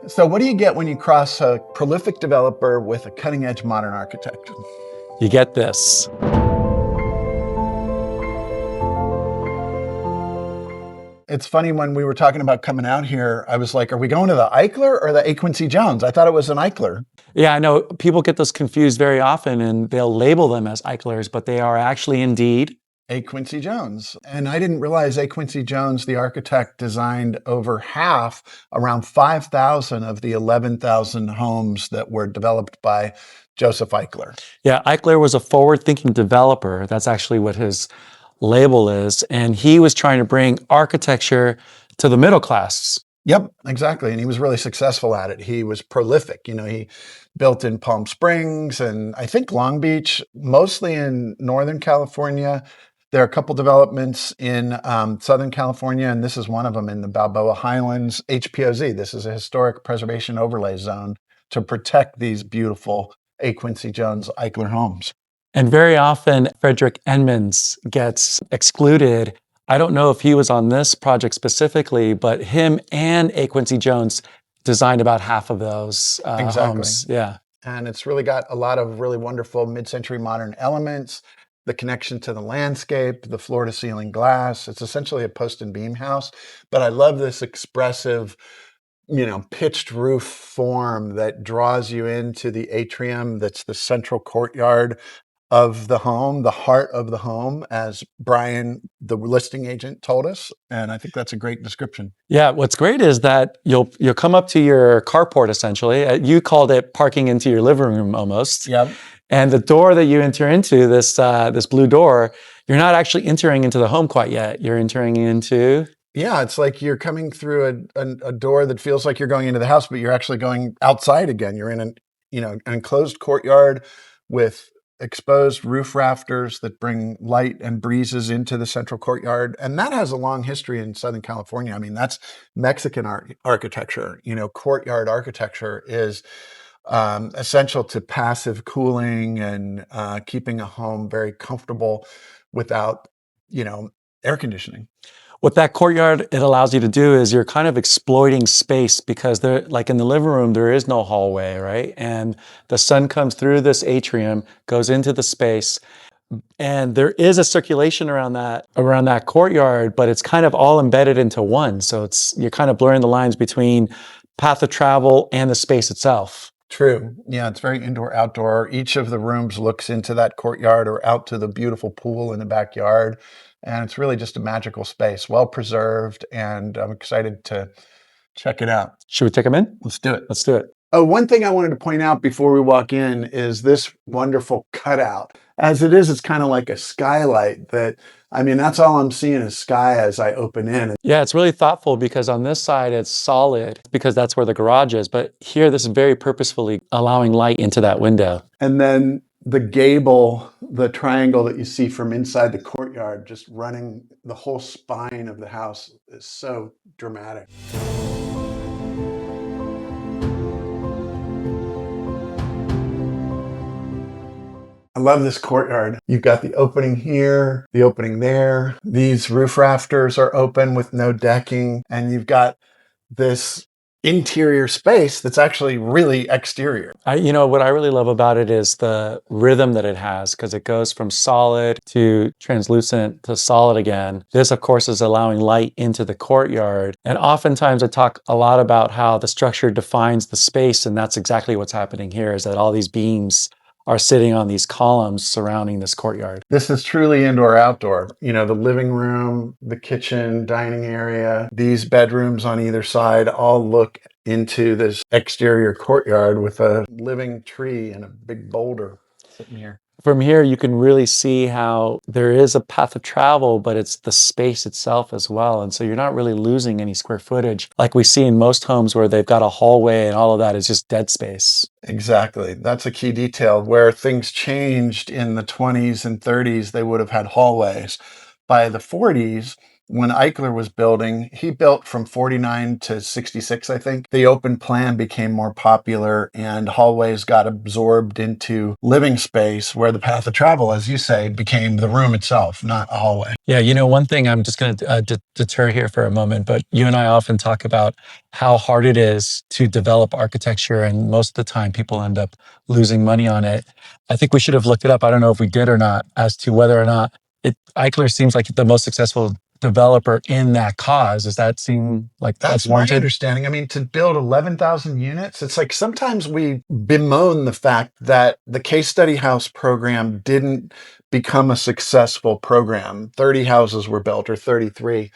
So what do you get when you cross a prolific developer with a cutting-edge modern architect? You get this. It's funny, when we were talking about coming out here, I was like, are we going to the Eichler or the Quincy Jones? I thought it was an Eichler. Yeah, I know people get this confused very often and they'll label them as Eichlers, but they are actually indeed Quincy Jones. And I didn't realize Quincy Jones, the architect, designed over half, around 5,000 of the 11,000 homes that were developed by Joseph Eichler. Yeah, Eichler was a forward-thinking developer. That's actually what his label is. And he was trying to bring architecture to the middle class. Yep, exactly. And he was really successful at it. He was prolific. He built in Palm Springs and I think Long Beach, mostly in Northern California. There are a couple developments in Southern California, and this is one of them in the Balboa Highlands, HPOZ. This is a historic preservation overlay zone to protect these beautiful Quincy Jones Eichler homes. And very often, Frederick Emmons gets excluded. I don't know if he was on this project specifically, but him and Quincy Jones designed about half of those homes. Yeah. And it's really got a lot of really wonderful mid-century modern elements, the connection to the landscape, the floor-to-ceiling glass. It's essentially a post and beam house, but I love this expressive, pitched roof form that draws you into the atrium that's the central courtyard of the home, the heart of the home, as Brian, the listing agent, told us. And I think that's a great description. Yeah, what's great is that you'll come up to your carport, essentially. You called it parking into your living room almost. Yep. And the door that you enter into, this blue door, you're not actually entering into the home quite yet. You're entering into... Yeah, it's like you're coming through a door that feels like you're going into the house, but you're actually going outside again. You're in an enclosed courtyard with exposed roof rafters that bring light and breezes into the central courtyard. And that has a long history in Southern California. I mean, that's Mexican architecture. Courtyard architecture is essential to passive cooling and keeping a home very comfortable without, air conditioning. What that courtyard, it allows you to do is you're kind of exploiting space, because there, like in the living room, there is no hallway, right? And the sun comes through this atrium, goes into the space, and there is a circulation around that courtyard, but it's kind of all embedded into one. So you're kind of blurring the lines between path of travel and the space itself. True. Yeah, it's very indoor-outdoor. Each of the rooms looks into that courtyard or out to the beautiful pool in the backyard. And it's really just a magical space, well preserved, and I'm excited to check it out. Should we take them in? Let's do it. Let's do it. Oh, one thing I wanted to point out before we walk in is this wonderful cutout. As it is, it's kind of like a skylight that's all I'm seeing is sky as I open in. Yeah, it's really thoughtful, because on this side, it's solid because that's where the garage is. But here, this is very purposefully allowing light into that window. And then the gable, the triangle that you see from inside the courtyard, just running the whole spine of the house, is so dramatic. I love this courtyard. You've got the opening here, the opening there. These roof rafters are open with no decking, and you've got this interior space that's actually really exterior. What I really love about it is the rhythm that it has, because it goes from solid to translucent to solid again. This, of course, is allowing light into the courtyard. And oftentimes I talk a lot about how the structure defines the space, and that's exactly what's happening here, is that all these beams are sitting on these columns surrounding this courtyard. This is truly indoor-outdoor. The living room, the kitchen, dining area, these bedrooms on either side all look into this exterior courtyard with a living tree and a big boulder sitting here. From here, you can really see how there is a path of travel, but it's the space itself as well. And so you're not really losing any square footage like we see in most homes where they've got a hallway and all of that is just dead space. Exactly. That's a key detail. Where things changed in the 20s and 30s, they would have had hallways. By the 40s, when Eichler was building, he built from 49 to 66, I think. The open plan became more popular and hallways got absorbed into living space where the path of travel, as you say, became the room itself, not a hallway. Yeah, you know, one thing I'm just going to deter here for a moment, but you and I often talk about how hard it is to develop architecture, and most of the time people end up losing money on it. I think we should have looked it up. I don't know if we did or not, as to whether or not Eichler seems like the most successful developer in that cause. Does that seem like That's my warranted? understanding. I mean, to build 11,000 units, it's like sometimes we bemoan the fact that the case study house program didn't become a successful program. 30 houses were built, or 33.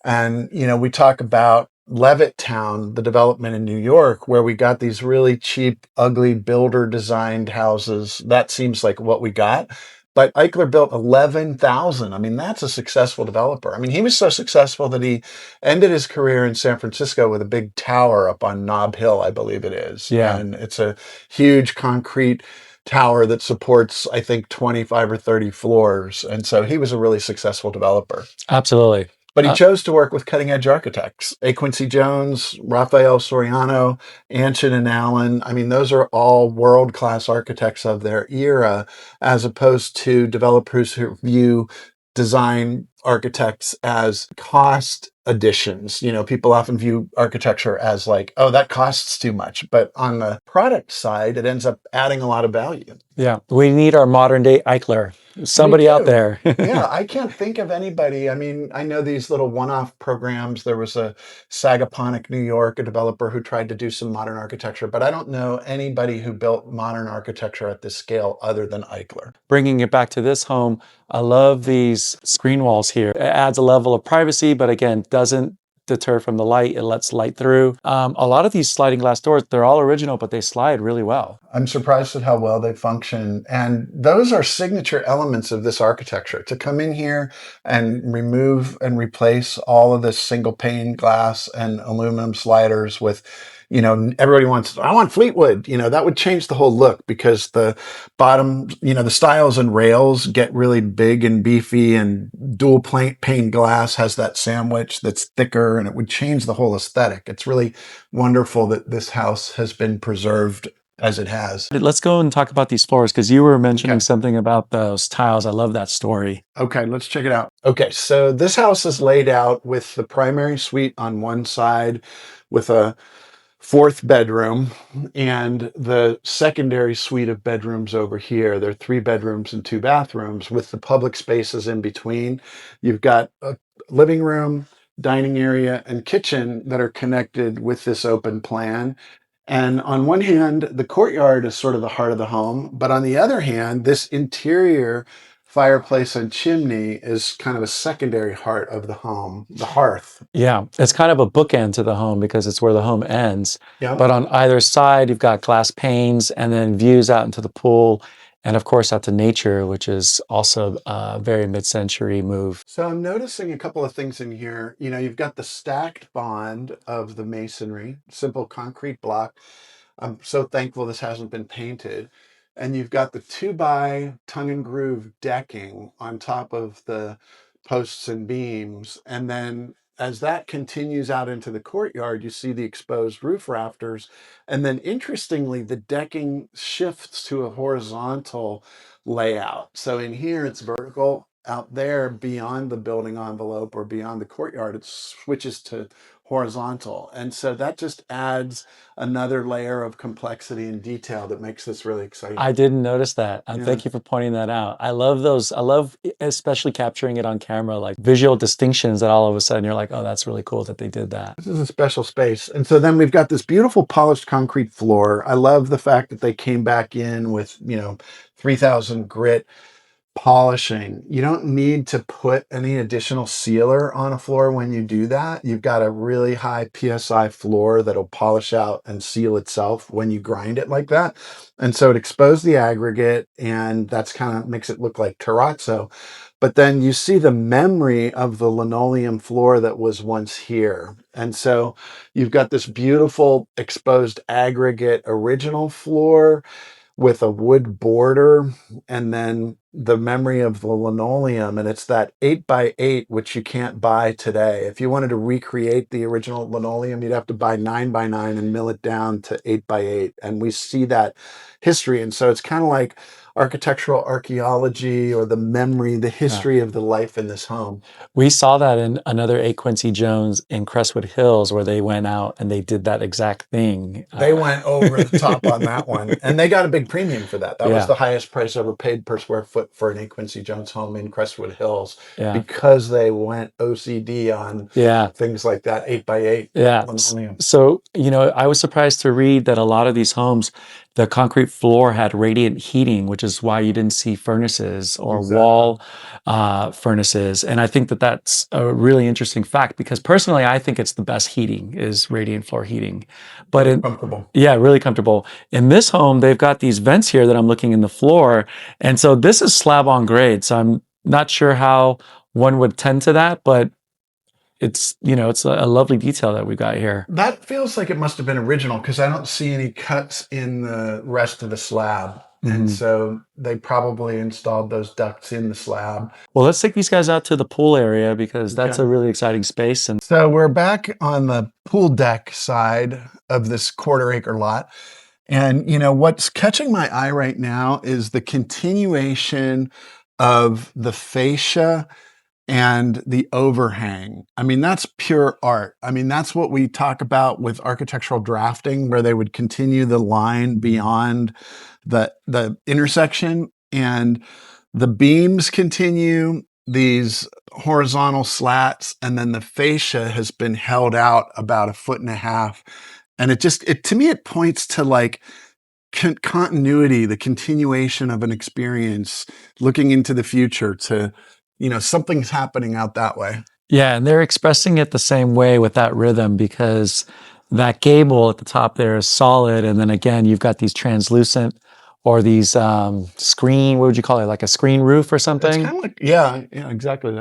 And, you know, we talk about Levittown, the development in New York, where we got these really cheap, ugly builder designed houses. That seems like what we got. But Eichler built 11,000. I mean, that's a successful developer. I mean, he was so successful that he ended his career in San Francisco with a big tower up on Nob Hill, I believe it is. Yeah. And it's a huge concrete tower that supports, I think, 25 or 30 floors. And so he was a really successful developer. Absolutely. But he chose to work with cutting edge architects. A. Quincy Jones, Raphael Soriano, Anshen Allen. I mean, those are all world class architects of their era, as opposed to developers who view design architects as cost additions. You know, people often view architecture as like, oh, that costs too much. But on the product side, it ends up adding a lot of value. Yeah, we need our modern day Eichler. Somebody out there. Yeah, I can't think of anybody. I mean, I know these little one-off programs. There was a Sagaponic, New York, a developer who tried to do some modern architecture, but I don't know anybody who built modern architecture at this scale other than Eichler. Bringing it back to this home, I love these screen walls here. It adds a level of privacy, but again, doesn't deter from the light. It lets light through. A lot of these sliding glass doors, they're all original, but they slide really well. I'm surprised at how well they function. And those are signature elements of this architecture. To come in here and remove and replace all of this single pane glass and aluminum sliders with, you know, everybody wants, I want Fleetwood, you know, that would change the whole look, because the bottom, you know, the stiles and rails get really big and beefy, and dual pane glass has that sandwich that's thicker, and it would change the whole aesthetic. It's really wonderful that this house has been preserved as it has. Let's go and talk about these floors, because you were mentioning something about those tiles. I love that story. Okay, let's check it out. Okay, so this house is laid out with the primary suite on one side with a fourth bedroom, and the secondary suite of bedrooms over here. There are 3 bedrooms and 2 bathrooms with the public spaces in between. You've got a living room, dining area, and kitchen that are connected with this open plan. And on one hand, the courtyard is sort of the heart of the home, but on the other hand, this interior fireplace and chimney is kind of a secondary heart of the home, the hearth. Yeah, it's kind of a bookend to the home because it's where the home ends. Yeah. But on either side, you've got glass panes and then views out into the pool. And of course, out to nature, which is also a very mid-century move. So I'm noticing a couple of things in here. You know, you've got the stacked bond of the masonry, simple concrete block. I'm so thankful this hasn't been painted. And you've got the 2x tongue and groove decking on top of the posts and beams. And then as that continues out into the courtyard, you see the exposed roof rafters. And then interestingly, the decking shifts to a horizontal layout. So in here, it's vertical. Out there, beyond the building envelope or beyond the courtyard, it switches to horizontal. And so that just adds another layer of complexity and detail that makes this really exciting. I didn't notice that. Yeah. Thank you for pointing that out. I love those. I love especially capturing it on camera, like visual distinctions that all of a sudden you're like, oh, that's really cool that they did that. This is a special space. And so then we've got this beautiful polished concrete floor. I love the fact that they came back in with, you know, 3000 grit polishing. You don't need to put any additional sealer on a floor when you do that. You've got a really high PSI floor that'll polish out and seal itself when you grind it like that. And so it exposed the aggregate, and that's kind of makes it look like terrazzo. But then you see the memory of the linoleum floor that was once here. And so you've got this beautiful exposed aggregate original floor with a wood border, and then the memory of the linoleum, and it's that 8x8, which you can't buy today. If you wanted to recreate the original linoleum, you'd have to buy 9x9 and mill it down to 8x8. And we see that history. And so it's kind of like architectural archaeology, or the memory, the Yeah. history of the life in this home. We saw that in another A. Quincy Jones in Crestwood Hills, where they went out and they did that exact thing. They went over the top on that one, and they got a big premium for that. That was Yeah. the highest price ever paid per square foot for an A. Quincy Jones home in Crestwood Hills, Yeah. because they went OCD on Yeah. things like that 8x8 Yeah. linoleum. So, I was surprised to read that a lot of these homes, the concrete floor had radiant heating, which is why you didn't see furnaces or Exactly. wall furnaces. And I think that that's a really interesting fact, because personally, I think it's the best heating is radiant floor heating. But Very comfortable. Yeah, really comfortable. In this home, they've got these vents here that I'm looking in the floor. And so this is slab on grade. So I'm not sure how one would tend to that, but it's a lovely detail that we've got here. That feels like it must have been original, because I don't see any cuts in the rest of the slab. And so they probably installed those ducts in the slab. Well, let's take these guys out to the pool area, because that's Okay. a really exciting space. And So we're back on the pool deck side of this 1/4-acre lot. And, what's catching my eye right now is the continuation of the fascia and the overhang. I mean, that's pure art. I mean, that's what we talk about with architectural drafting, where they would continue the line beyond the intersection, and the beams continue these horizontal slats, and then the fascia has been held out about 1.5 feet. And it to me, it points to like continuity, the continuation of an experience, looking into the future to, something's happening out that way. yeah, and they're expressing it the same way with that rhythm, because that gable at the top there is solid. And then again, you've got these translucent, or these screen, what would you call it? Like a screen roof or It's something? kind of like, yeah, exactly.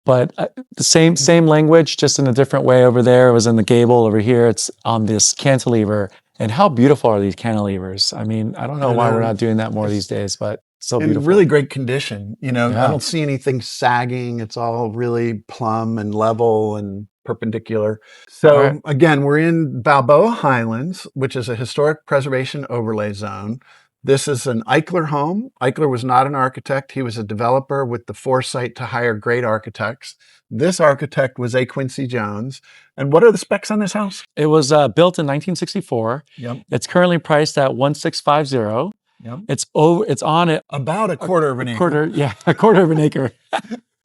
But the same language, just in a different way. Over there, it was in the gable. Over here, it's on this cantilever. And how beautiful are these cantilevers? I mean, I don't know why we're not doing that more these days, but so in beautiful. really great condition. I Yeah. don't see anything sagging. It's all really plumb and level and perpendicular. So All right. again, we're in Balboa Highlands, which is a historic preservation overlay zone. This is an Eichler home. Eichler was not an architect. He was a developer with the foresight to hire great architects. This architect was A. Quincy Jones. And what are the specs on this house? It was built in 1964. Yep. It's currently priced at 1,650. Yep. It's on it About a quarter of an acre. a quarter of an acre.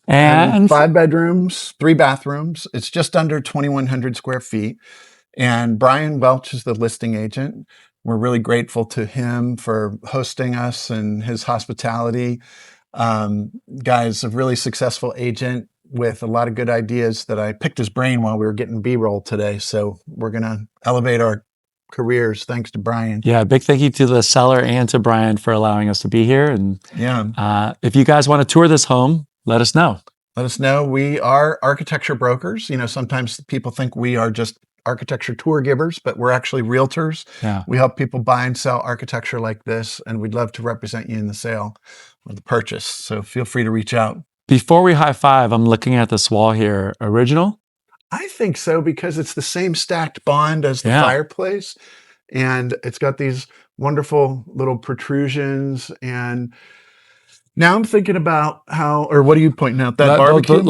And 5 bedrooms, 3 bathrooms. It's just under 2,100 square feet. And Brian Welch is the listing agent. We're really grateful to him for hosting us and his hospitality. Guy's a really successful agent with a lot of good ideas that I picked his brain while we were getting B-roll today. So we're going to elevate our careers thanks to Brian. Yeah, big thank you to the seller and to Brian for allowing us to be here. And if you guys want to tour this home, let us know. Let us know. We are architecture brokers. Sometimes people think we are just architecture tour givers, but we're actually realtors. Yeah. We help people buy and sell architecture like this, and we'd love to represent you in the sale or the purchase. So feel free to reach out. Before we high five, I'm looking at this wall here. Original? I think so, because it's the same stacked bond as the fireplace, and it's got these wonderful little protrusions. And now I'm thinking about what are you pointing out? That barbecue?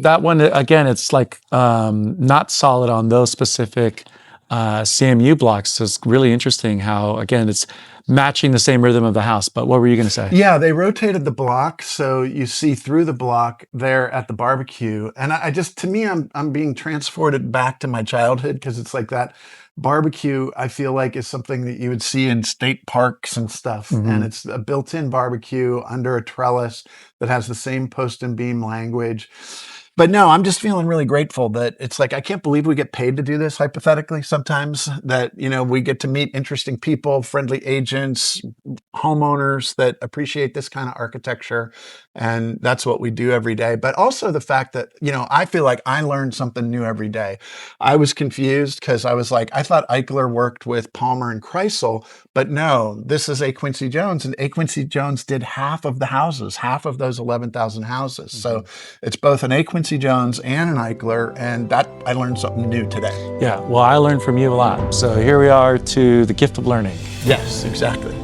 That one, again, it's like not solid on those specific CMU blocks. So it's really interesting how, again, it's matching the same rhythm of the house. But what were you going to say? Yeah, they rotated the block, so you see through the block there at the barbecue. And to me, I'm being transported back to my childhood, because it's like that barbecue, I feel like, is something that you would see in state parks and stuff. And it's a built-in barbecue under a trellis that has the same post and beam language. But no, I'm just feeling really grateful that it's like, I can't believe we get paid to do this, hypothetically, sometimes, that, we get to meet interesting people, friendly agents, homeowners that appreciate this kind of architecture. And that's what we do every day. But also the fact that, I feel like I learned something new every day. I was confused because I was like, I thought Eichler worked with Palmer and Kreisel, but no, this is A. Quincy Jones. And A. Quincy Jones did half of the houses, half of those 11,000 houses. So it's both an A. Quincy Jones and an Eichler. And that I learned something new today. Yeah, well, I learned from you a lot. So here we are to the gift of learning. Yes, exactly.